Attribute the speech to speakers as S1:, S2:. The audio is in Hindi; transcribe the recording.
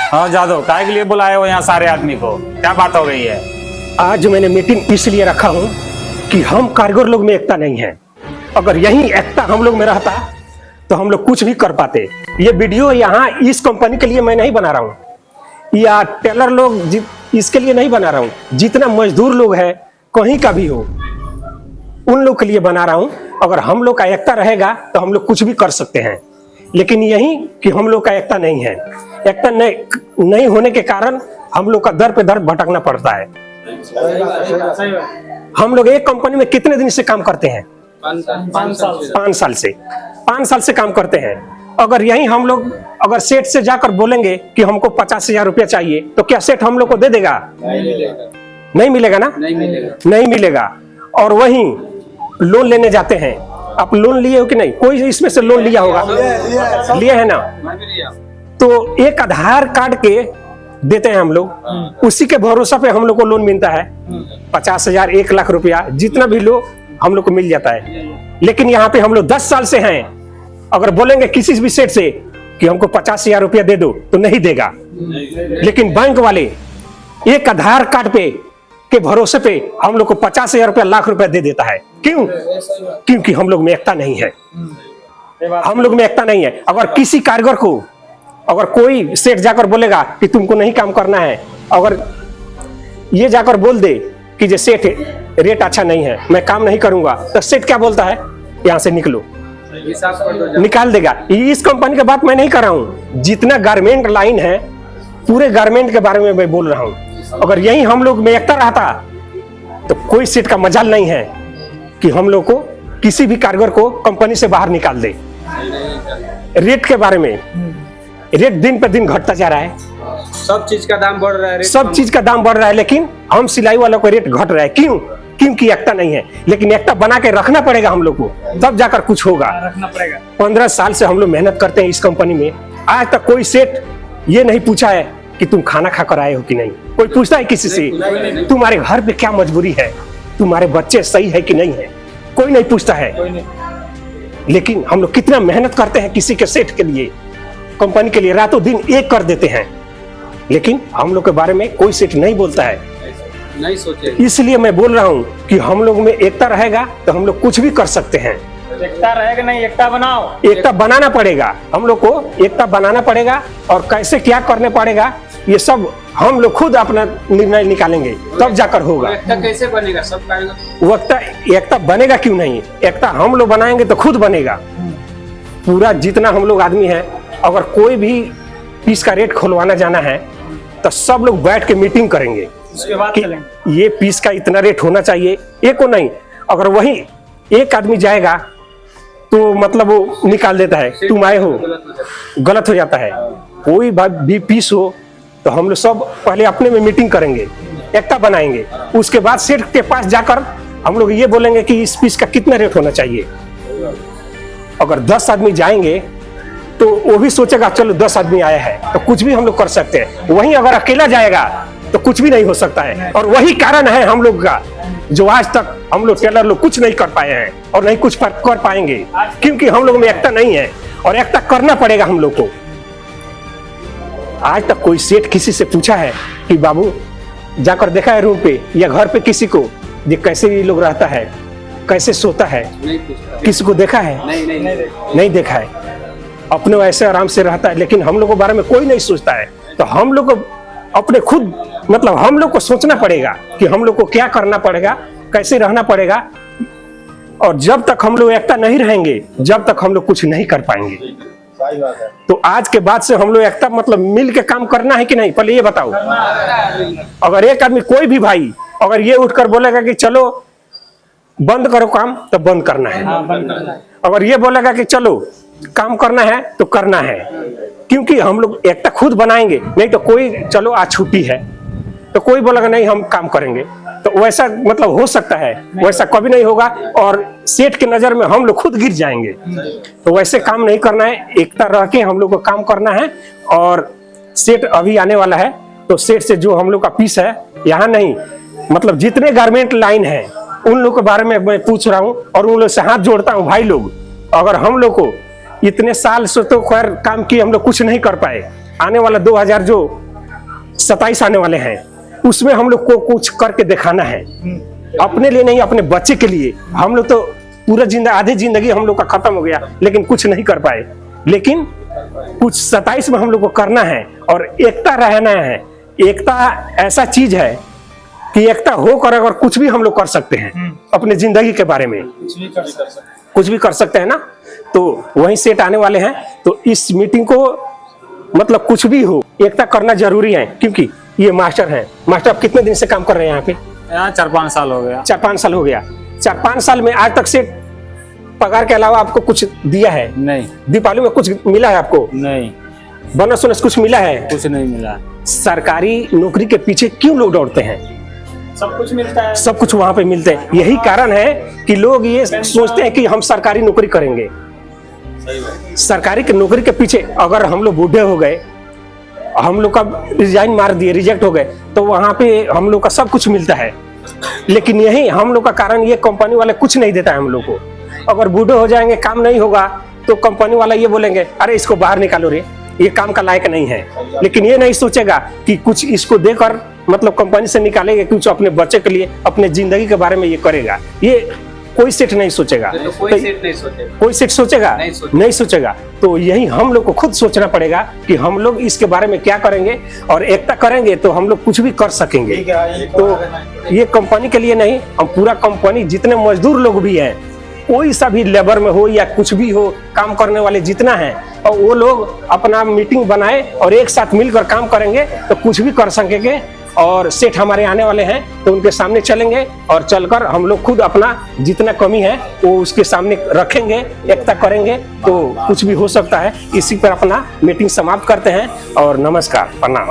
S1: हाँ जादव, काहे के लिए बुलाए हो यहाँ सारे आदमी को? क्या बात हो गई है?
S2: आज मैंने मीटिंग इसलिए रखा हूँ कि हम कारीगर लोग में एकता नहीं है। अगर यही एकता हम लोग में रहता तो हम लोग कुछ भी कर पाते। ये वीडियो यहाँ इस कंपनी के लिए मैं नहीं बना रहा हूँ या टेलर लोग इसके लिए नहीं बना रहा हूँ। जितना मजदूर लोग है कहीं का भी हो उन लोग के लिए बना रहा हूँ। अगर हम लोग का एकता रहेगा तो हम लोग कुछ भी कर सकते हैं, लेकिन यही कि हम लोग का एकता नहीं है। एकता नहीं होने के कारण हम लोग का दर पे दर भटकना पड़ता है। हम लोग एक कंपनी में कितने दिन से काम करते हैं? 5 साल से काम करते हैं। अगर यही हम लोग अगर सेठ से जाकर बोलेंगे कि हमको 50,000 रुपया चाहिए तो क्या सेठ हम लोग को दे देगा? नहीं मिलेगा ना? नहीं मिलेगा। और वहीं लोन लेने जाते हैं। आप लोन लिए हो कि नहीं? कोई इसमें से लोन लिया होगा? लिए है ना? तो एक आधार कार्ड के देते हैं हम लोग, उसी के भरोसा पे हम लोग को लोन मिलता है। 50,000 1 लाख रुपया जितना भी लो हम लोग को मिल जाता है। लेकिन यहाँ पे हम लोग 10 साल से हैं। अगर बोलेंगे किसी भी सेठ से कि हमको 50,000 रुपया दे दो तो नहीं देगा। लेकिन बैंक वाले एक आधार कार्ड पे के भरोसे पे हम लोग को 50,000 रुपया लाख रुपया दे देता है। क्यों? क्योंकि हम लोग में एकता नहीं है। हम लोग में एकता नहीं है। अगर किसी कारीगर को अगर कोई सेठ जाकर बोलेगा कि तुमको नहीं काम करना है, अगर ये जाकर बोल दे कि जे सेठ रेट अच्छा नहीं है मैं काम नहीं करूंगा, तो सेठ क्या बोलता है? यहाँ से निकलो, निकाल देगा। इस कंपनी की बात मैं नहीं कर रहा हूँ, जितना गारमेंट लाइन है पूरे गारमेंट के बारे में मैं बोल रहा हूँ। अगर यही हम लोग में एकता रहता तो कोई सेठ का मजाल नहीं है कि हम लोग को किसी भी कारीगर को कंपनी से बाहर निकाल दे। रेट के बारे में, रेट दिन पे दिन घटता जा रहा है।
S3: सब चीज का दाम बढ़ रहा है।
S2: सब चीज का दाम बढ़ रहा है, लेकिन हम सिलाई वालों का रेट घट रहा है। क्यों? क्योंकि एकता नहीं है। लेकिन एकता बना के रखना पड़ेगा हम लोग को, तब जाकर कुछ होगा।
S3: रखना पड़ेगा।
S2: 15 साल से हम लोग मेहनत करते हैं इस कंपनी में। आज तक कोई सेठ ये नहीं पूछा है कि तुम खाना खाकर आए हो कि नहीं। कोई पूछता है किसी से तुम्हारे घर पे क्या मजबूरी है, तुम्हारे बच्चे सही है कि नहीं है? कोई नहीं पूछता है। लेकिन हम लोग कितना मेहनत करते हैं किसी के सेठ के लिए, कंपनी के लिए, रातों दिन एक कर देते हैं। लेकिन हम लोग के बारे में कोई सेठ नहीं बोलता है,
S3: नहीं सोचे।
S2: इसलिए मैं बोल रहा हूँ कि हम लोग में एकता रहेगा तो हम लोग कुछ भी कर सकते हैं।
S3: एकता रहेगा नहीं, एकता बनाओ।
S2: एकता बनाना पड़ेगा, हम लोग को एकता बनाना पड़ेगा। और कैसे क्या करने पड़ेगा ये सब हम लोग खुद अपना निर्णय निकालेंगे, तब जाकर होगा।
S3: एकता कैसे बनेगा? सब कारीगर
S2: वो एकता बनेगा क्यों नहीं? एकता हम लोग बनाएंगे तो खुद बनेगा। पूरा जितना हम लोग आदमी है, अगर कोई भी पीस का रेट खुलवाना जाना है तो सब लोग बैठ के मीटिंग करेंगे
S3: उसके बाद
S2: कि ये पीस का इतना रेट होना चाहिए। एक को नहीं, अगर वही एक आदमी जाएगा तो मतलब वो निकाल देता है, तुम आए हो, गलत हो जाता है। कोई भी पीस हो तो हम लोग सब पहले अपने में मीटिंग करेंगे, एकता बनाएंगे। उसके बाद सेठ के पास जाकर हम लोग ये बोलेंगे कि इस पीस का कितना रेट होना चाहिए। अगर 10 आदमी जाएंगे तो वो भी सोचेगा चलो 10 आदमी आया है तो कुछ भी हम लोग कर सकते हैं। वहीं अगर अकेला जाएगा तो कुछ भी नहीं हो सकता है। और वही कारण है हम लोग का, जो आज तक हम लोग टेलर लोग कुछ नहीं कर पाए हैं और नहीं कुछ कर पाएंगे, क्योंकि हम लोग में एकता नहीं है। और एकता करना पड़ेगा हम लोग को। आज तक कोई सेठ किसी से पूछा है कि बाबू जाकर देखा है रूम पे या घर पे किसी को ये कैसे ये लोग रहता है, कैसे सोता है? किसी को देखा है? नहीं देखा है। अपने वैसे आराम से रहता है, लेकिन हम लोग के बारे में कोई नहीं सोचता है। तो हम लोग को अपने खुद मतलब हम लोग को सोचना पड़ेगा कि हम लोग को क्या करना पड़ेगा, कैसे रहना पड़ेगा। और जब तक हम लोग एकता नहीं रहेंगे, जब तक हम लोग कुछ नहीं कर पाएंगे। तो आज के बाद से हम लोग एकता मतलब मिल के काम करना है कि नहीं, पहले ये बताओ। अगर एक आदमी कोई भी भाई अगर ये उठकर बोलेगा कि चलो बंद करो काम, तो बंद करना है। अगर ये बोलेगा कि चलो काम करना है तो करना है, क्योंकि हम लोग एकता खुद बनाएंगे। नहीं तो कोई चलो आज छुट्टी है तो कोई बोलेगा नहीं हम काम करेंगे, तो वैसा मतलब हो सकता है, वैसा कभी नहीं होगा। और सेठ के नजर में हम लोग खुद गिर जाएंगे। तो वैसे काम नहीं करना है, एकता रह के हम लोग को काम करना है। और सेठ अभी आने वाला है तो सेठ से जो हम लोग का पीस है, यहाँ नहीं मतलब जितने गारमेंट लाइन है उन लोग के बारे में मैं पूछ रहा हूँ और उन लोग से हाथ जोड़ता हूँ। भाई लोग, अगर हम लोग को इतने साल से तो खैर काम किए हम लोग कुछ नहीं कर पाए, आने वाला 2027 आने वाले हैं, उसमें हम लोग को कुछ करके दिखाना है, अपने लिए नहीं, अपने बच्चे के लिए। हम लोग तो पूरा आधी जिंदगी हम लोग का खत्म हो गया, लेकिन कुछ नहीं कर पाए। लेकिन कुछ 27 में हम लोग को करना है और एकता रहना है। एकता ऐसा चीज है कि एकता होकर अगर कुछ भी हम लोग कर सकते हैं अपने जिंदगी के बारे में, कुछ भी कर सकते हैं ना। तो वहीं सेट आने वाले हैं, तो इस मीटिंग को मतलब कुछ भी हो, एकता करना जरूरी है। क्योंकि ये मास्टर हैं। मास्टर आप कितने दिन से काम कर रहे हैं यहाँ पे?
S1: यहाँ 4-5 साल हो गया।
S2: 4-5 साल हो गया। 4-5 साल में आज तक से पगार के अलावा आपको कुछ दिया है?
S1: नहीं।
S2: दीपावली में कुछ मिला है आपको?
S1: नहीं।
S2: बोनस वोनस कुछ मिला है?
S1: कुछ नहीं मिला।
S2: सरकारी नौकरी के पीछे क्यों लोग दौड़ते हैं?
S3: सब कुछ मिलता है,
S2: सब कुछ वहां पे मिलते हैं। यही कारण है कि लोग ये सोचते हैं कि हम सरकारी नौकरी करेंगे। सरकारी की नौकरी के पीछे अगर हम लोग बूढ़े हो गए, हम लोग का रिजाइन मार दिए, रिजेक्ट हो गए, तो वहां पे हम लोग का सब कुछ मिलता है। लेकिन यही हम लोग का कारण, ये कंपनी वाले कुछ नहीं देता है हम लोग को। अगर बूढ़े हो जाएंगे, काम नहीं होगा, तो कंपनी वाला ये बोलेंगे अरे इसको बाहर निकालो रे, ये काम का लायक नहीं है। लेकिन ये नहीं सोचेगा कि कुछ इसको देकर मतलब कंपनी से निकालेंगे, कुछ अपने बच्चे के लिए, अपने जिंदगी के बारे में ये करेगा। ये कोई सेठ नहीं सोचेगा।
S3: तो कोई सेट नहीं सोचेगा।
S2: कोई सेठ सोचेगा?
S3: नहीं
S2: सोचेगा। तो यही हम लोग को खुद सोचना पड़ेगा कि हम लोग इसके बारे में क्या करेंगे, और एकता करेंगे तो हम लोग कुछ भी कर सकेंगे। तो ये कंपनी के लिए नहीं, हम पूरा कंपनी जितने मजदूर लोग भी हैं, कोई सा भी लेबर में हो या कुछ भी हो, काम करने वाले जितना है, और वो लोग अपना मीटिंग बनाए और एक साथ मिलकर काम करेंगे तो कुछ भी कर सकेंगे। और सेठ हमारे आने वाले हैं तो उनके सामने चलेंगे और चलकर हम लोग खुद अपना जितना कमी है वो उसके सामने रखेंगे, एकता करेंगे, तो कुछ भी हो सकता है। इसी पर अपना मीटिंग समाप्त करते हैं और नमस्कार, प्रणाम।